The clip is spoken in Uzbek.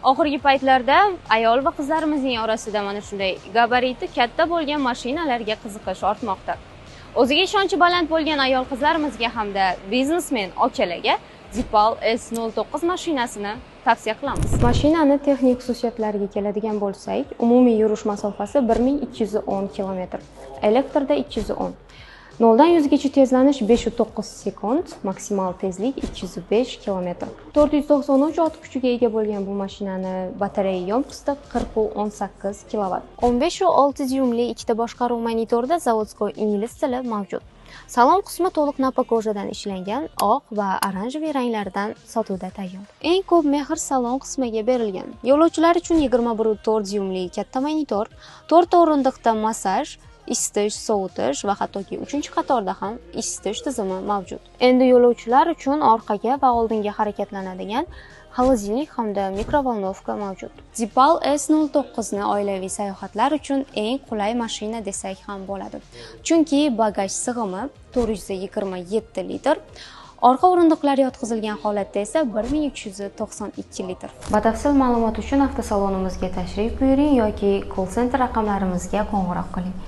Oxirgi paytlarda ayol va qizlarimizning orasida mana shunday gabariti katta bo'lgan mashinalarga qiziqish ortmoqda. O'ziga ishonchi baland bo'lgan ayol qizlarimizga hamda biznesmen okalarga Zipal S09 mashinasini tavsiya qilamiz. Mashinani texnik xususiyatlariga keladigan bo'lsak, umumiy yurish masofasi 1210 km, elektrda 210. 0 dan 100 gacha tezlanish 5.9 sekund, maksimal tezlik 205 km. 493 ot kuchiga ega bo'lgan bu mashinani batareya yomqisida 40.18 kW. 15.6 dyumli ikkita boshqaruv monitorida zavodskoy ingliz tili mavjud. Salon qismi to'liq napa ko'jadan ishlangan, oq va oranjiy ranglardan sotuvda tayyor. Eng ko'p mehr salon qismiga berilgan. Yo'lovchilar uchun 21.4 dyumli katta monitor, 4 o'rindiqda massaj, isitish, sovutish va hattoki 3-qatorda ham isitish tizimi mavjud. Endi yo'lovchilar uchun orqaga va oldinga harakatlanadigan xolodilnik hamda mikrovolnovka mavjud. Zipal S09 ni oilaviy sayohatlar uchun eng qulay mashina desak ham bo'ladi. Chunki bagaj sig'imi 427 litr, orqa o'rindiqlar yotqizilgan holatda esa 1392 litr. Batafsil ma'lumot uchun avtosalonimizga tashrif buyuring yoki call center raqamlarimizga qo'ng'iroq qiling.